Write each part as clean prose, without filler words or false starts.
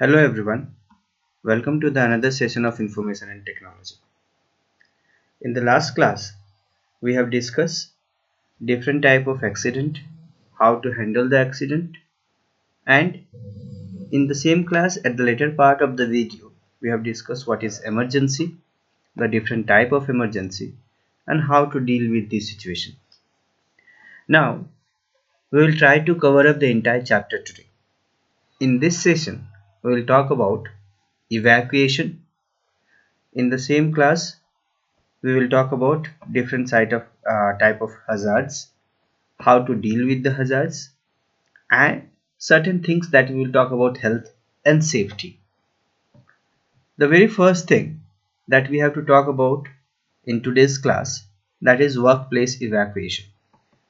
Hello everyone, welcome to the another session of information and technology. In the last class, we have discussed different type of accident, how to handle the accident, and in the same class at the later part of the video, we have discussed what is emergency, the different type of emergency, and how to deal with this situation. Now, we will try to cover up the entire chapter today. In this session, we will talk about evacuation. In the same class, we will talk about different type of hazards, how to deal with the hazards, and certain things that we will talk about health and safety. The very first thing that we have to talk about in today's class, that is workplace evacuation.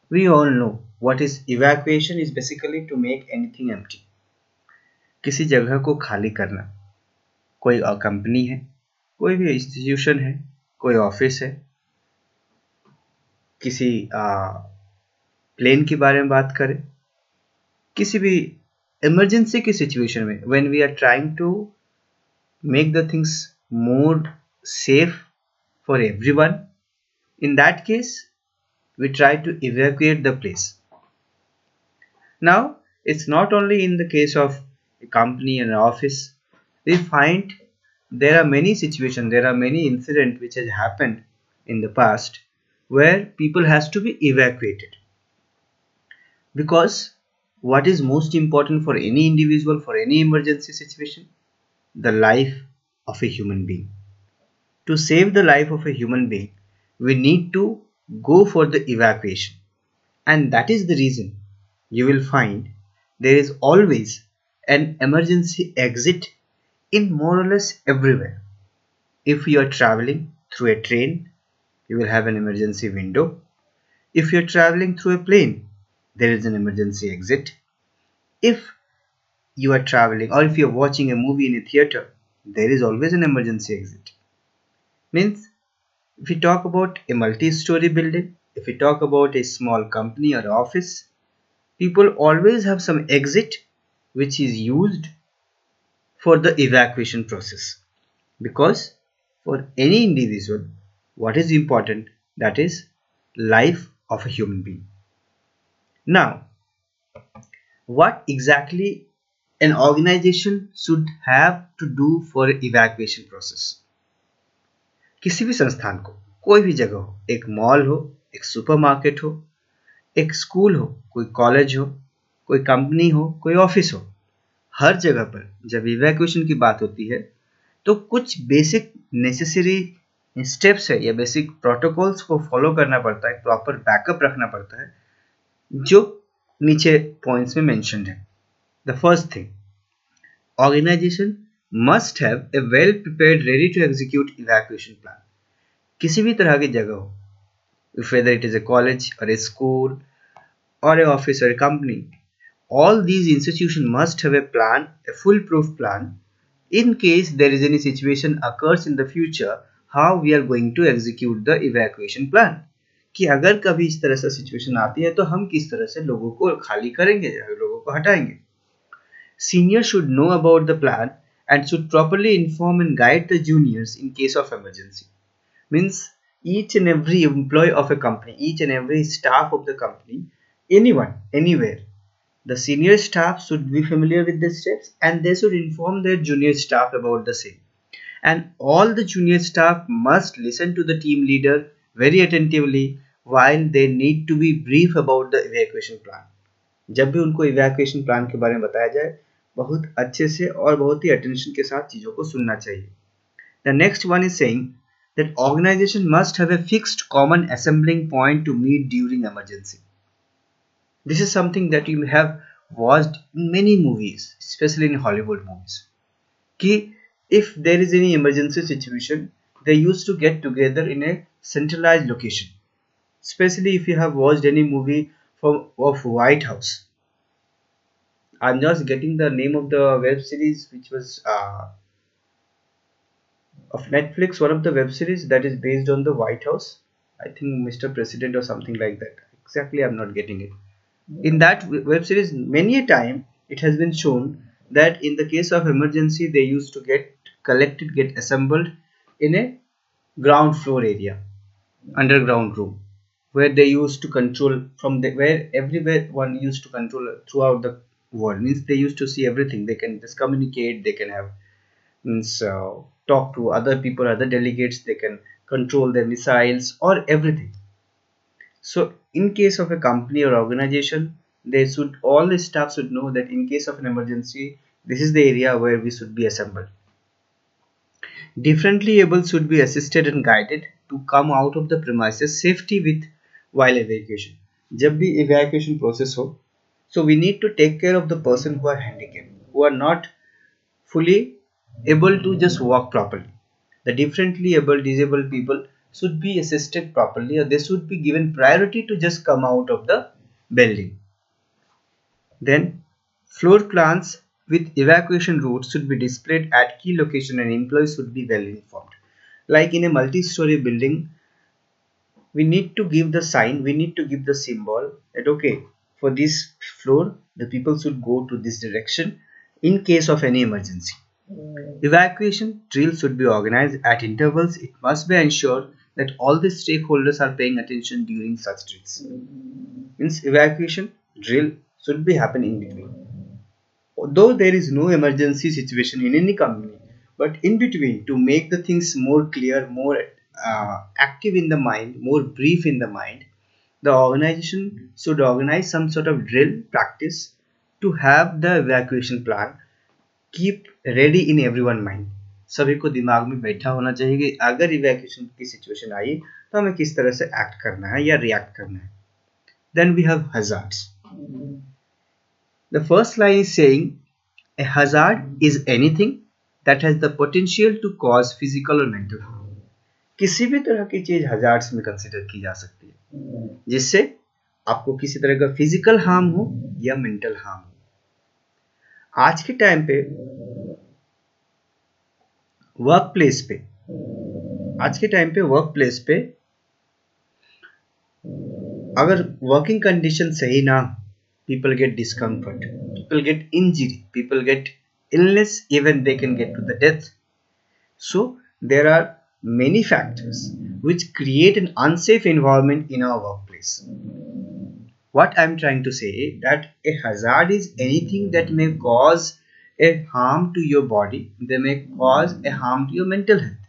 We all know what is evacuation is basically to make anything empty. किसी जगह को खाली करना. कोई company है, कोई भी institution है, कोई ऑफिस है, किसी प्लेन के बारे में बात करें, किसी भी इमरजेंसी की सिचुएशन में when we are trying to make the things more safe for everyone, in that case we try to evacuate the place. Now it's not only in the case of a company and an office. We find there are many situations, there are many incidents which has happened in the past where people has to be evacuated. Because what is most important for any individual, for any emergency situation? The life of a human being. To save the life of a human being, we need to go for the evacuation. And that is the reason you will find there is always an emergency exit in more or less everywhere. If you are traveling through a train, you will have an emergency window. If you are traveling through a plane, there is an emergency exit. If you are traveling or if you are watching a movie in a theater, there is always an emergency exit. Means if we talk about a multi-story building, if we talk about a small company or office, people always have some exit which is used for the evacuation process. Because for any individual, what is important, that is life of a human being. Now, what exactly an organization should have to do for evacuation process? किसी भी संस्थान को, कोई भी जगह हो, एक mall हो, एक सुपरमार्केट हो, एक स्कूल हो, कोई कॉलेज हो, कोई कंपनी हो, कोई ऑफिस हो, हर जगह पर जब इवैक्यूएशन की बात होती है तो कुछ बेसिक नेसेसरी स्टेप्स है या बेसिक प्रोटोकॉल्स को फॉलो करना पड़ता है, प्रॉपर बैकअप रखना पड़ता है, जो नीचे पॉइंट्स में मेंशन्ड है. The first thing, organisation must have a well prepared ready to execute evacuation plan. किसी भी तरह की जगह हो, whether it is a college or a school or a office or a company, all these institutions must have a plan, a foolproof plan, in case there is any situation occurs in the future, how we are going to execute the evacuation plan. कि अगर कभी इस तरह से situation आती है तो हम किस तरह से लोगों को खाली करेंगे, लोगों को हटाएंगे. Seniors should know about the plan and should properly inform and guide the juniors in case of emergency. Means each and every employee of a company, each and every staff of the company, anyone, anywhere, the senior staff should be familiar with the steps and they should inform their junior staff about the same. And all the junior staff must listen to the team leader very attentively while they need to be brief about the evacuation plan. जब भी उनको evacuation plan के बारे में बताया जाए, बहुत अच्छे से और बहुत ही attention के साथ चीज़ों को सुनना चाहिए. The next one is saying that organization must have a fixed common assembling point to meet during emergency. This is something that you have watched in many movies, especially in Hollywood movies. कि if there is any emergency situation, they used to get together in a centralized location. Especially if you have watched any movie of White House. I'm just getting the name of the web series which was of Netflix, one of the web series that is based on the White House. I think Mr. President or something like that. Exactly, I'm not getting it. In that web series, many a time it has been shown that in the case of emergency they used to get collected, get assembled in a ground floor area, underground room, where they used to control from the where everywhere one used to control throughout the world. Means they used to see everything, they can just communicate, they can have, means talk to other people, other delegates, they can control their missiles or everything. So in case of a company or organization, they should, all the staff should know that in case of an emergency, this is the area where we should be assembled. Differently able should be assisted and guided to come out of the premises safety with while evacuation. जब भी evacuation process हो, so we need to take care of the person who are handicapped, who are not fully able to just walk properly. The differently able, disabled people should be assisted properly, or they should be given priority to just come out of the building. Then, floor plans with evacuation routes should be displayed at key location and employees should be well informed. Like in a multi-story building, we need to give the sign, we need to give the symbol that okay, for this floor, the people should go to this direction in case of any emergency. Evacuation drills should be organized at intervals. It must be ensured that all the stakeholders are paying attention during such drills. Means evacuation drill should be happening in between. Though there is no emergency situation in any company, but in between, to make the things more clear, more active in the mind, more brief in the mind, the organization should organize some sort of drill practice to have the evacuation plan keep ready in everyone mind. सभी को दिमाग में बैठा होना चाहिए कि अगर evacuation की सिचुएशन आई तो हमें किस तरह से एक्ट करना है या रिएक्ट करना है. Then we have hazards. The first line is saying a hazard is anything that has the potential to cause physical or mental harm. किसी भी तरह की चीज हजार्ड्स में कंसिडर की जा सकती है जिससे आपको किसी तरह का फिजिकल हार्म हो या मेंटल हार्म हो. आज के टाइम पे वर्क प्लेस पे आज के टाइम पे वर्क प्लेस पे अगर वर्किंग कंडीशन सही ना, people get discomfort, people get injury, people get illness, even they can get to the death. So there are many factors which create an unsafe environment in our workplace. What I'm trying to say that a hazard is anything that may cause a harm to your body, they may cause a harm to your mental health,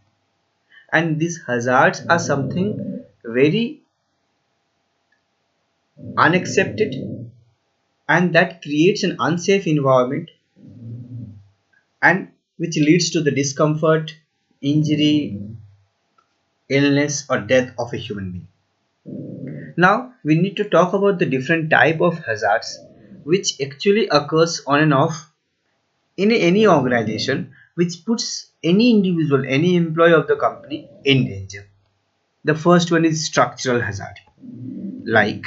and these hazards are something very unaccepted and that creates an unsafe environment and which leads to the discomfort, injury, illness or death of a human being. Now we need to talk about the different type of hazards which actually occurs on and off in any organization, which puts any individual, any employee of the company in danger. The first one is structural hazard, like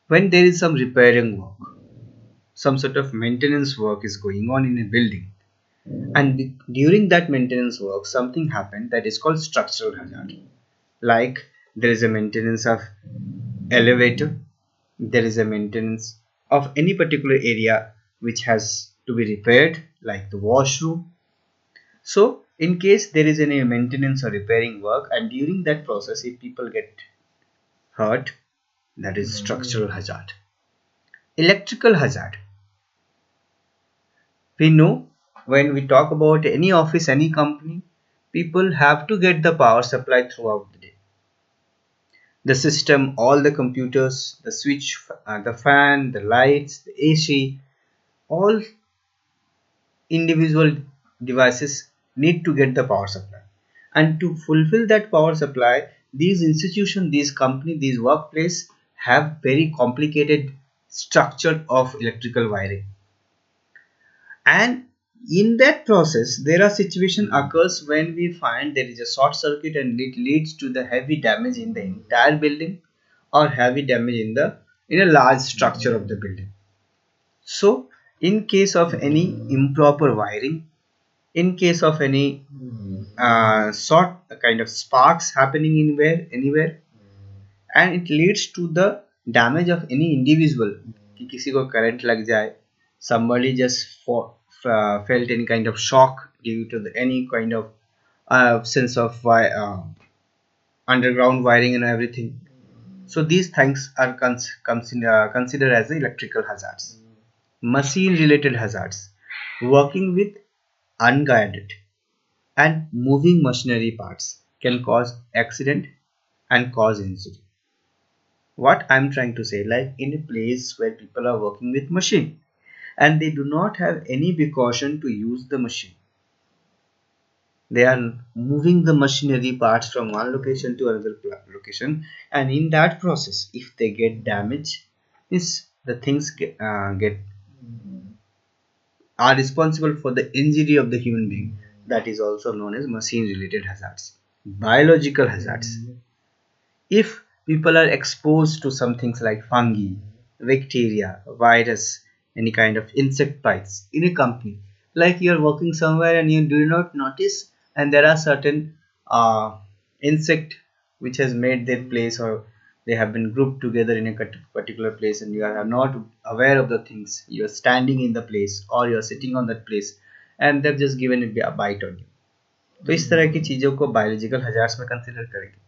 when there is some repairing work, some sort of maintenance work is going on in a building, and during that maintenance work something happened that is called structural hazard. Like there is a maintenance of elevator, there is a maintenance of any particular area which has to be repaired, like the washroom. So in case there is any maintenance or repairing work and during that process if people get hurt, that is structural hazard. Electrical hazard, we know when we talk about any office, any company, people have to get the power supply throughout the day. The system, all the computers, the switch, the fan, the lights, the AC, all individual devices need to get the power supply. And to fulfill that power supply, these institutions, these companies, these workplaces have very complicated structure of electrical wiring. And in that process there are situation occurs when we find there is a short circuit and it leads to the heavy damage in the entire building or heavy damage in a large structure of the building. So in case of any improper wiring, in case of any short kind of sparks happening anywhere, and it leads to the damage of any individual कि किसी को current लग जाए somebody just felt any kind of shock due to any kind of sense of underground wiring and everything. So these things are considered as electrical hazards. Machine related hazards, working with unguided and moving machinery parts can cause accident and cause injury. What I'm trying to say, like in a place where people are working with machine and they do not have any precaution to use the machine, they are moving the machinery parts from one location to another location, and in that process if they get damaged, is the things get are responsible for the injury of the human being. That is also known as machine related hazards. Biological hazards, if people are exposed to some things like fungi, bacteria, virus, any kind of insect bites in a company, like you're working somewhere and you do not notice, and there are certain insect which has made their place, or they have been grouped together in a particular place, and you are not aware of the things. You are standing in the place or you are sitting on that place, and they've just given a bite on you. तो इस तरह की चीज़ों को biological hazards में consider करेंगे.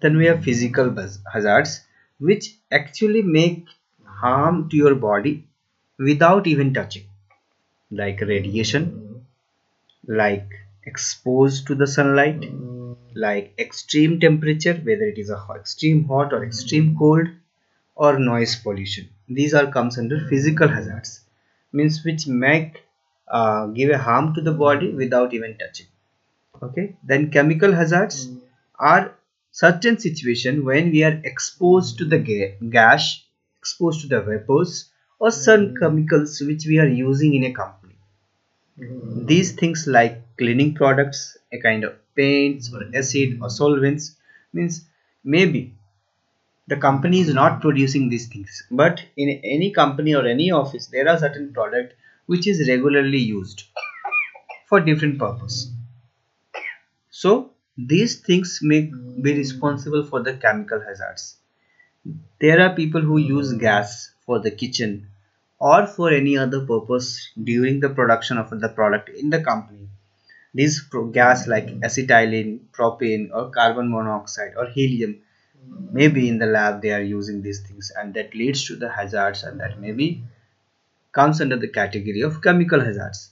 Then we have physical hazards, which actually make harm to your body without even touching, like radiation, like exposed to the sunlight, like extreme temperature, whether it is a extreme hot or extreme cold, or noise pollution. These are comes under physical hazards, means which make give a harm to the body without even touching. Okay, then chemical hazards are certain situation when we are exposed to the gas, exposed to the vapors, or some chemicals which we are using in a company. These things like cleaning products, a kind of paints or acid or solvents, means maybe the company is not producing these things, but in any company or any office there are certain product which is regularly used for different purpose. So these things may be responsible for the chemical hazards. There are people who use gas for the kitchen or for any other purpose during the production of the product in the company. These gas like acetylene, propane, or carbon monoxide or helium, maybe in the lab they are using these things, and that leads to the hazards, and that maybe comes under the category of chemical hazards.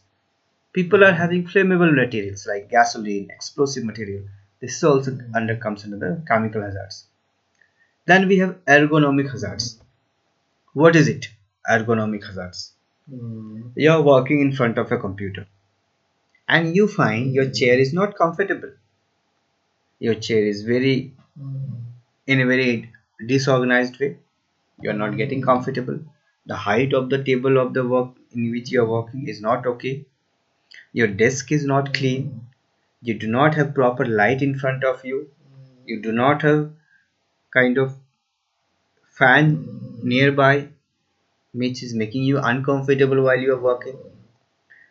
People are having flammable materials like gasoline, explosive material. This also comes under the chemical hazards. Then we have ergonomic hazards. What is it? Ergonomic hazards. You're working in front of a computer and you find your chair is not comfortable. Your chair is very in a very disorganized way. You're not getting comfortable. The height of the table of the work in which you're working is not okay. Your desk is not clean. You do not have proper light in front of you. You do not have kind of fan nearby, which is making you uncomfortable while you are working.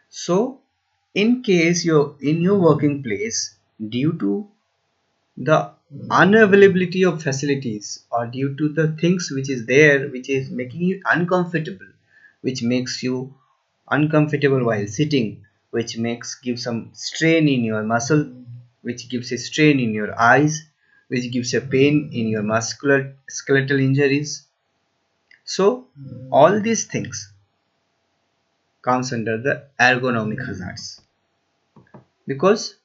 So in case you're in your working place, due to the unavailability of facilities or due to the things which is there which is making you uncomfortable, which makes you uncomfortable while sitting, which makes give some strain in your muscle, which gives a strain in your eyes, which gives a pain in your muscular skeletal injuries. So all these things comes under the ergonomic hazards, because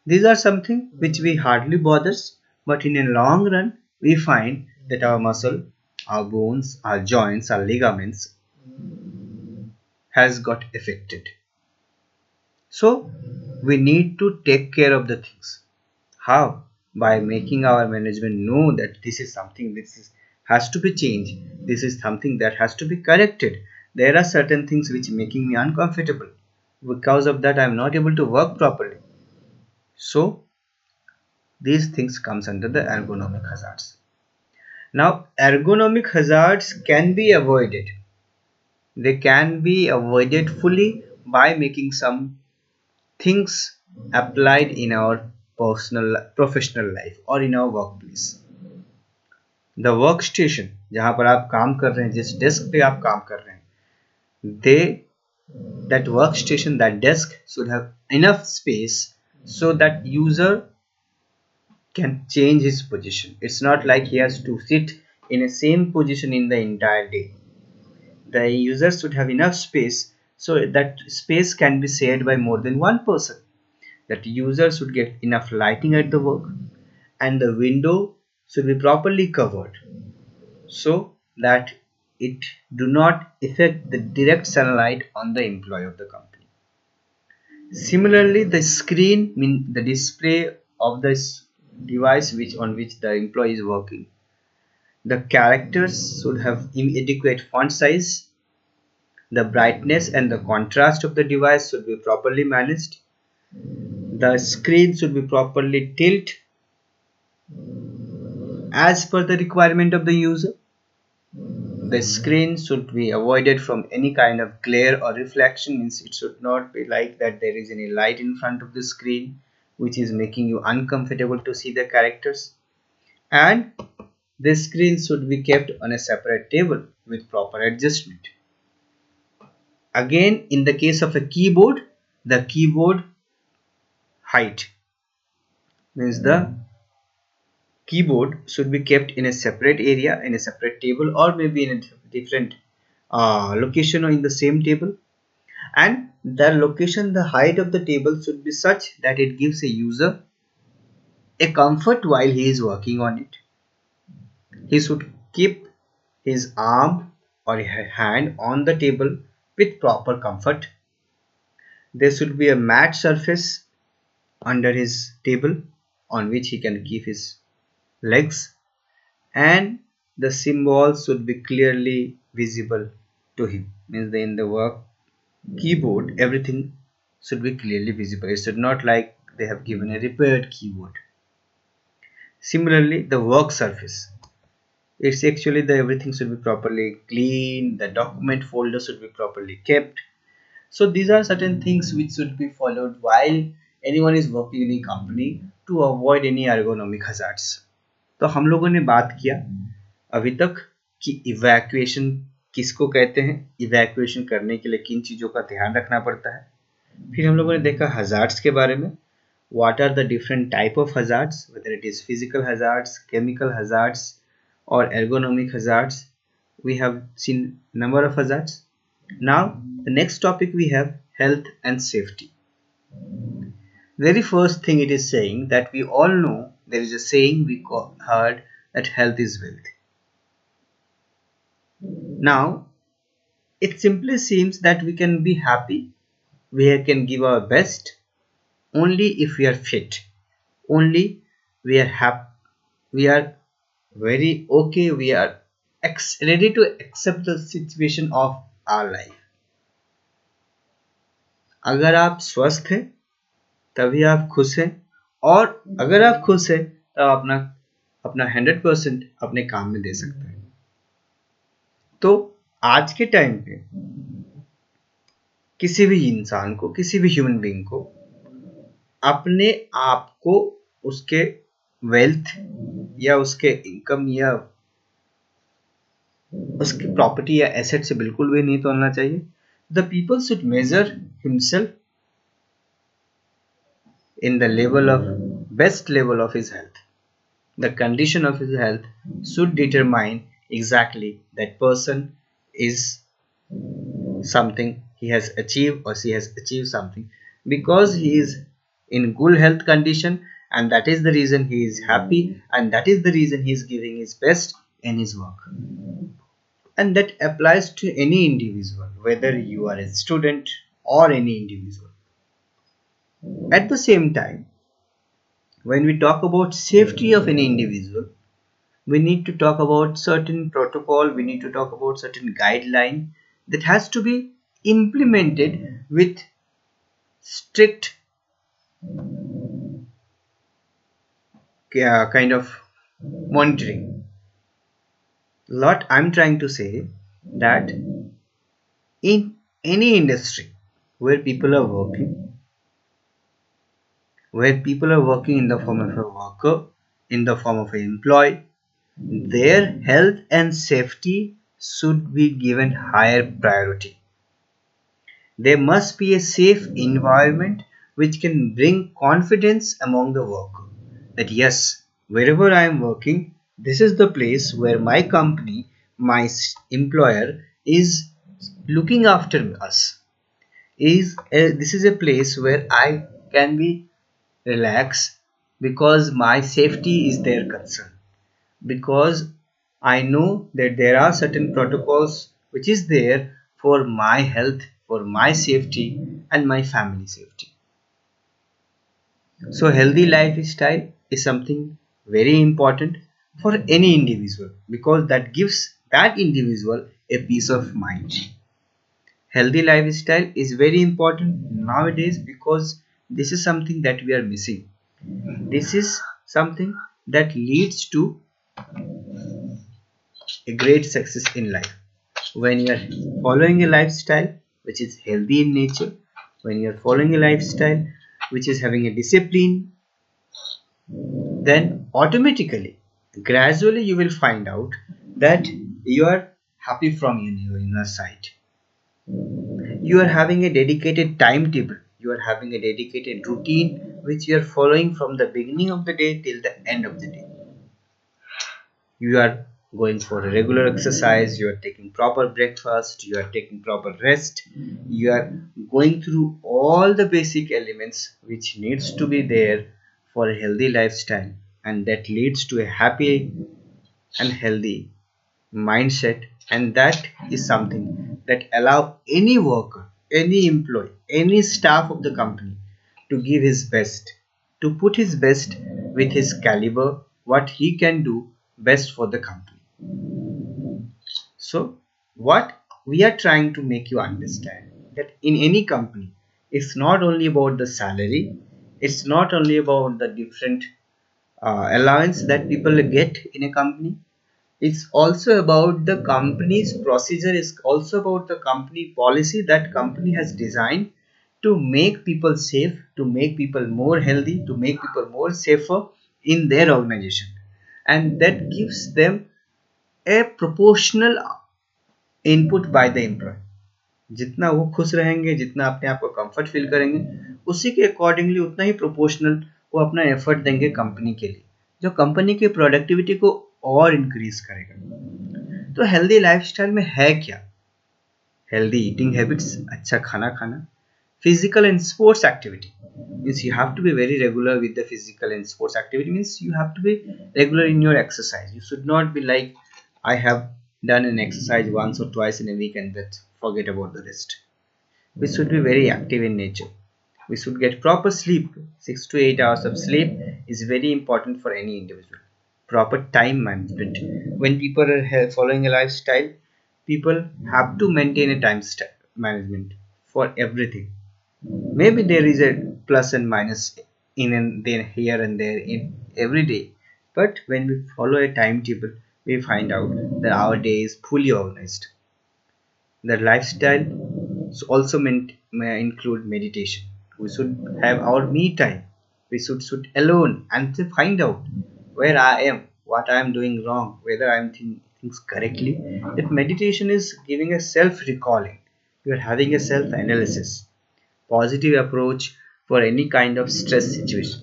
these are something which we hardly bothers, but in a long run we find that our muscle, our bones, our joints, our ligaments has got affected. So we need to take care of the things. How? By making our management know that this is something which has to be changed. This is something that has to be corrected. There are certain things which making me uncomfortable. Because of that I am not able to work properly. So these things comes under the ergonomic hazards. Now ergonomic hazards can be avoided. They can be avoided fully by making some things applied in our personal professional life or in our workplace. The workstation जहाँ पर आप काम कर रहे हैं, जिस desk पे आप काम कर रहे हैं, they that workstation, that desk should have enough space so that user can change his position. It's not like he has to sit in the same position in the entire day. The user should have enough space so that space can be shared by more than one person. That user should get enough lighting at the work, and the window should be properly covered so that it do not affect the direct sunlight on the employee of the company. Similarly, the screen mean the display of this device which on which the employee is working. The characters should have adequate font size. The brightness and the contrast of the device should be properly managed. The screen should be properly tilted as per the requirement of the user. The screen should be avoided from any kind of glare or reflection, means it should not be like that there is any light in front of the screen which is making you uncomfortable to see the characters. And the screen should be kept on a separate table with proper adjustment. Again, in the case of a keyboard, the keyboard height means the keyboard should be kept in a separate area, in a separate table, or maybe in a different location or in the same table. And the location, the height of the table should be such that it gives a user a comfort while he is working on it. He should keep his arm or hand on the table with proper comfort. There should be a matte surface under his table on which he can keep his legs, and the symbols should be clearly visible to him. Means in the work keyboard everything should be clearly visible. It should not like they have given a repaired keyboard. Similarly, the work surface, it's actually the everything should be properly clean, the document folder should be properly kept. So these are certain things which should be followed while anyone is working in a company to avoid any ergonomic hazards. तो हम लोगों ने बात किया अभी तक कि evacuation किसको कहते हैं, इवैक्यूएशन करने के लिए किन चीज़ों का ध्यान रखना पड़ता है. फिर हम लोगों ने देखा हजार्ड्स के बारे में, what are the different type of hazards, whether it is physical hazards, chemical hazards or ergonomic hazards. We have seen number of hazards. Now the next topic we have health and safety. Very first thing it is saying that we all know there is a saying we heard that health is wealth. Now it simply seems that we can be happy, we can give our best only if we are fit, only we are happy, we are very okay, we are ready to accept the situation of our life. अगर आप स्वस्थ हैं तभी आप खुश हैं, और अगर आप खुश हैं तो अपना अपना 100% अपने काम में दे सकते हैं. तो आज के टाइम पे किसी भी इंसान को, किसी भी ह्यूमन बीइंग को अपने आप को उसके वेल्थ या उसके इनकम या उसकी प्रॉपर्टी या एसेट से बिल्कुल भी नहीं तोलना चाहिए. The people should measure himself in the level of best level of his health. The condition of his health should determine exactly that person is something he has achieved or she has achieved something because he is in good health condition, and that is the reason he is happy, and that is the reason he is giving his best in his work. And that applies to any individual, whether you are a student or any individual. At the same time, when we talk about safety of any individual, we need to talk about certain protocol, we need to talk about certain guideline that has to be implemented with strict kind of monitoring. What I'm trying to say that in any industry where people are working, in the form of a worker, in the form of an employee, their health and safety should be given higher priority. There must be a safe environment which can bring confidence among the worker. That yes, wherever I am working, this is the place where my company, my employer is looking after us. This is a place where I can be relaxed because my safety is their concern, because I know that there are certain protocols which is there for my health, for my safety and my family safety. So healthy lifestyle is something very important for any individual because that gives that individual a peace of mind. Healthy lifestyle is very important nowadays because this is something that we are missing. This is something that leads to a great success in life. When you are following a lifestyle which is healthy in nature, when you are following a lifestyle which is having a discipline, then automatically, gradually, you will find out that you are happy from your inner side. You are having a dedicated timetable, you are having a dedicated routine which you are following from the beginning of the day till the end of the day. You are going for a regular exercise, you are taking proper breakfast, you are taking proper rest, you are going through all the basic elements which needs to be there for a healthy lifestyle, and that leads to a happy and healthy mindset. And that is something that allow any worker, any employee, any staff of the company to give his best, to put his best with his caliber, what he can do best for the company. So what we are trying to make you understand that in any company, it's not only about the salary, it's not only about the different allowance that people get in a company. It's also about the company's procedure, is also about the company policy that company has designed to make people safe, to make people more healthy, to make people more safer in their organization. And that gives them a proportional input by the employ. जितना वो खुश रहेंगे, जितना अपने आप को comfort feel करेंगे, उसी के अकॉर्डिंगली उतना ही प्रोपोर्शनल वो अपना एफर्ट देंगे कंपनी के लिए, जो कंपनी की प्रोडक्टिविटी को और इंक्रीज करेगा. तो हेल्दी लाइफस्टाइल में है क्या? हेल्दी ईटिंग हैबिट्स, अच्छा खाना खाना, physical and sports activity means you have to be very regular with the physical and sports activity, means you have to be regular in your exercise. You should not be like, I have done an exercise once or twice in a week and that forget about the rest. We should be very active in nature. We should get proper sleep. 6 to 8 hours of sleep is very important for any individual. Proper time management. When people are following a lifestyle, people have to maintain a management for everything. Maybe there is a plus and minus in and then here and there in every day. But when we follow a timetable, we find out that our day is fully organized. The lifestyle also may include meditation. We should have our me time. We should sit alone and to find out where I am, what I am doing wrong, whether I am thinking things correctly. That meditation is giving a self recalling. You are having a self analysis. Positive approach for any kind of stress situation.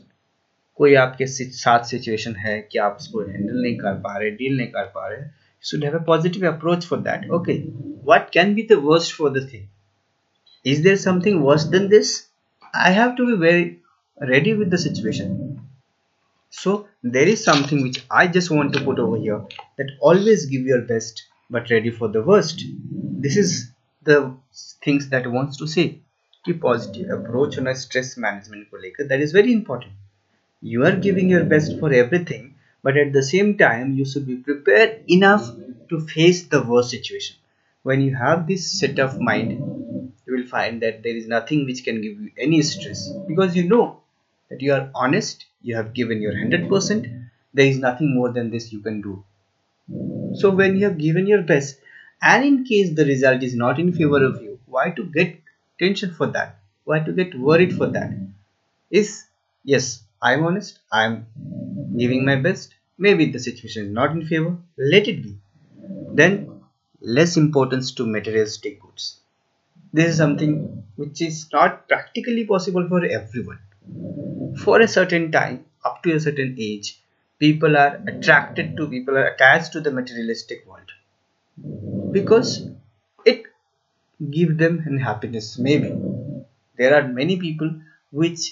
कोई आपके साथ situation है कि आप उसको handle नहीं कर पा रहे, डील नहीं कर पा रहे, you should have a positive approach for that. Okay, what can be the worst for the thing? Is there something worse than this? I have to be very ready with the situation. So there is something which I just want to put over here, that always give your best but ready for the worst. This is the things that wants to say कि positive approach on a stress management को लेकर, that is very important. You are giving your best for everything, but at the same time you should be prepared enough to face the worst situation. When you have this set of mind, you will find that there is nothing which can give you any stress, because you know that you are honest, you have given your 100%, there is nothing more than this you can do. So when you have given your best, and in case the result is not in favor of you, why to get tension for that? Why to get worried for that? Is, yes, I'm honest, I'm giving my best, maybe the situation is not in favor, let it be. Then less importance to materialistic goods. This is something which is not practically possible for everyone. For a certain time, up to a certain age, people are attached to the materialistic world because it gives them an happiness. Maybe there are many people which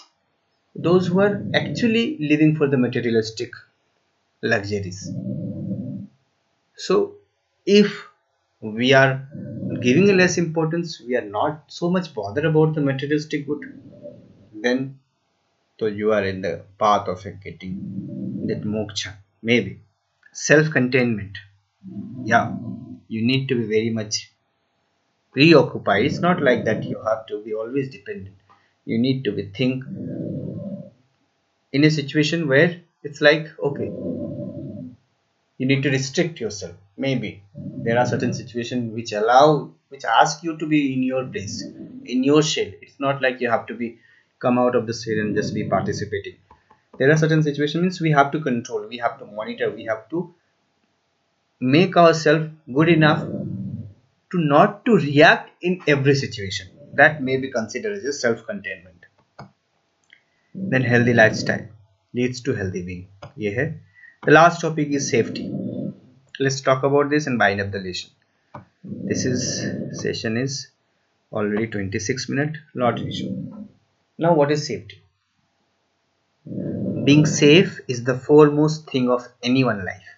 those who are actually living for the materialistic luxuries. So, if we are giving a less importance, we are not so much bothered about the materialistic good, then so you are in the path of getting that moksha. Maybe self-containment. Yeah, you need to be very much preoccupied. It's not like that you have to be always dependent. You need to be think in a situation where it's like okay, you need to restrict yourself. Maybe there are certain situations which ask you to be in your place, in your shell. It's not like you have to be come out of the shell and just be participating. There are certain situations means we have to control, we have to monitor, we have to make ourselves good enough to not to react in every situation. That may be considered as self-containment. Then healthy lifestyle leads to healthy being. ये है. The last topic is safety. Let's talk about this and bind up the lesson. This is session is already 26 minutes. Not an issue. Now what is safety? Being safe is the foremost thing of anyone's life.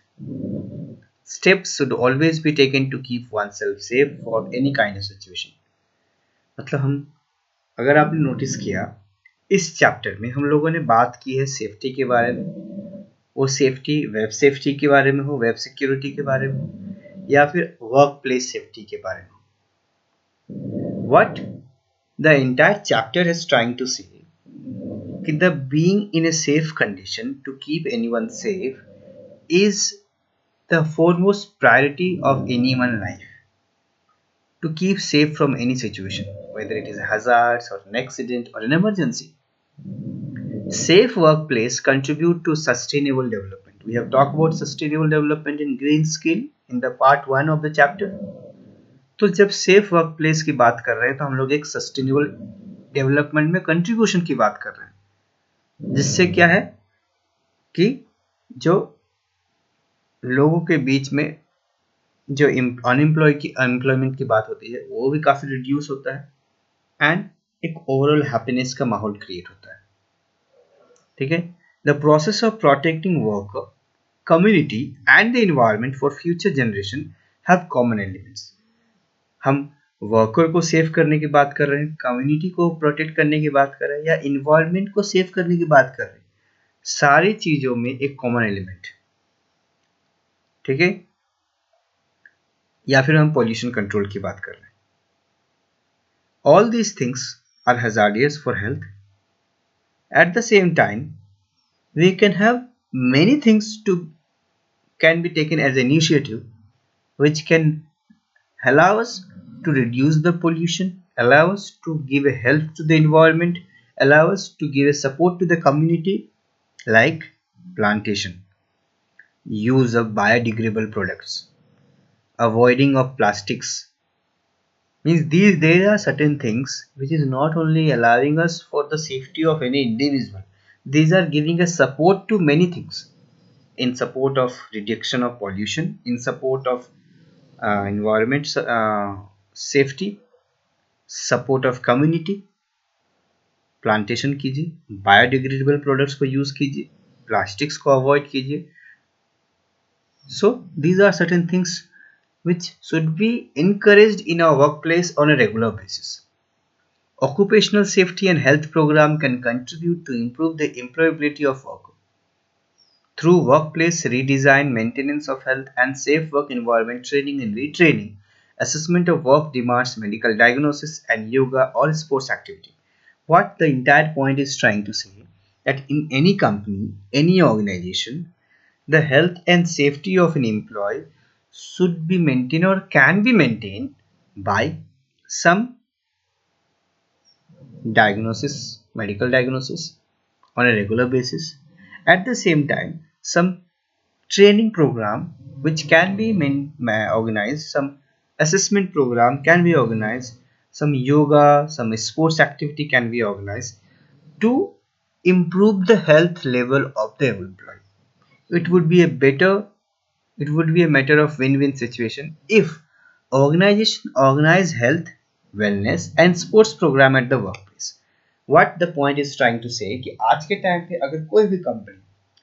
Steps should always be taken to keep oneself safe for any kind of situation. मतलब हम अगर आपने notice किया इस chapter में हम लोगों ने बात की है सेफ्टी के बारे में. वो सेफ्टी वेब सेफ्टी के बारे में हो, वेब सिक्योरिटी के बारे में हो, या फिर वर्क प्लेस सेफ्टी के बारे में हो. What the entire chapter is trying to say that the being in a safe condition to keep anyone safe is the foremost priority of anyone's life. To keep safe from any situation, whether it is a hazard or an accident or an emergency. Safe workplace contribute to sustainable development. We have talked about sustainable development in green skill in the part 1 of the chapter. तो जब safe work place की बात कर रहे हैं तो हम लोग एक सस्टेनेबल डेवलपमेंट में कंट्रीब्यूशन की बात कर रहे हैं, जिससे क्या है कि जो लोगों के बीच में जो अनएम्प्लॉयमेंट की बात होती है वो भी काफ़ी रिड्यूस होता है एंड एक ओवरऑल हैप्पीनेस का माहौल क्रिएट होता है. ठीक है. The process of protecting worker, community and the environment for future generation have common elements. हम वर्कर को सेव करने की बात कर रहे हैं, कम्युनिटी को प्रोटेक्ट करने की बात कर रहे हैं, या इन्वायरमेंट को सेव करने की बात कर रहे हैं. सारी चीजों में एक कॉमन एलिमेंट. ठीक है. या फिर हम पॉल्यूशन कंट्रोल की बात कर रहे हैं. All these things are hazardous for health. At the same time we can have many things to can be taken as initiative which can allow us to reduce the pollution, allow us to give a help to the environment, allow us to give a support to the community, like plantation, use of biodegradable products, avoiding of plastics. Means these there are certain things which is not only allowing us for the safety of any individual, these are giving us support to many things, in support of reduction of pollution, in support of environment safety, support of community. Plantation कीजिए, biodegradable products को use कीजिए, plastics को avoid कीजिए. So these are certain things which should be encouraged in our workplace on a regular basis. Occupational safety and health program can contribute to improve the employability of workers. Through workplace redesign, maintenance of health and safe work environment training and retraining, assessment of work demands, medical diagnosis and yoga or sports activity. What the entire point is trying to say that in any company, any organization, the health and safety of an employee should be maintained or can be maintained by some diagnosis, medical diagnosis on a regular basis. At the same time, some training program which can be organized, some assessment program can be organized some yoga, some sports activity can be organized to improve the health level of the employee. It would be a better, it would be a matter of win-win situation if organization organize health, wellness and sports program at the workplace. What the point is trying to say कि आज के time पे अगर कोई भी company,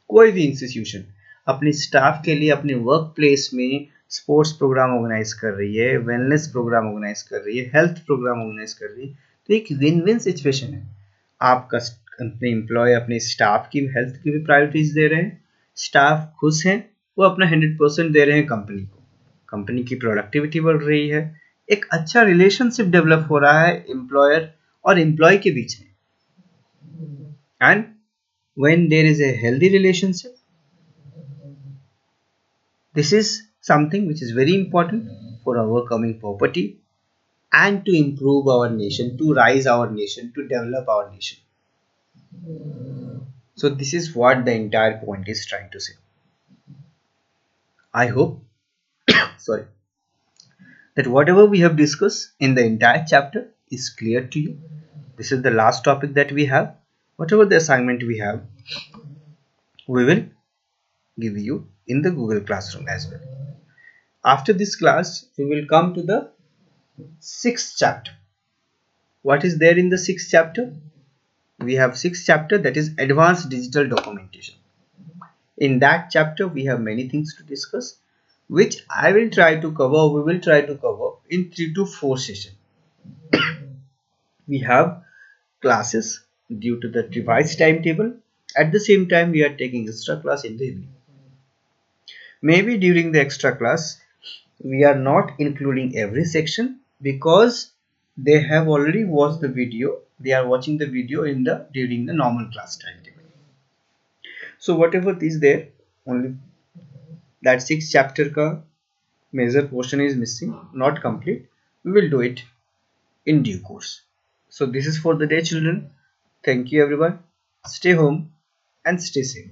कोई भी institution अपने स्टाफ के लिए अपने वर्क प्लेस में स्पोर्ट्स प्रोग्राम ऑर्गेनाइज कर रही है, वेलनेस प्रोग्राम ऑर्गेनाइज कर रही है, हेल्थ प्रोग्राम ऑर्गेनाइज कर रही है, तो एक विन विन सिचुएशन है. आपका अपने एम्प्लॉय अपने स्टाफ की हेल्थ की भी प्रायोरिटीज दे रहे हैं, स्टाफ खुश हैं, वो अपना 100% दे रहे हैं कंपनी को, कंपनी की प्रोडक्टिविटी बढ़ रही है, एक अच्छा रिलेशनशिप डेवलप हो रहा है एम्प्लॉयर और एम्प्लॉय के बीच में. And when there is a healthy relationship, this is something which is very important for overcoming poverty and to improve our nation, to rise our nation, to develop our nation. So this is what the entire point is trying to say. I hope, sorry, that whatever we have discussed in the entire chapter is clear to you. This is the last topic that we have. Whatever the assignment we have, we will give you in the Google Classroom as well. After this class, we will come to the sixth chapter. What is there in the sixth chapter? We have sixth chapter, that is advanced digital documentation. In that chapter, we have many things to discuss, which I will try to cover, we will try to cover in 3 to 4 sessions. We have classes due to the revised timetable. At the same time, we are taking extra class in the evening. Maybe during the extra class, we are not including every section because they have already watched the video. They are watching the video in the during the normal class timetable. So whatever is there, only that sixth chapter ka major portion is missing, not complete. We will do it in due course. So this is for the day, children. Thank you everyone. Stay home and stay safe.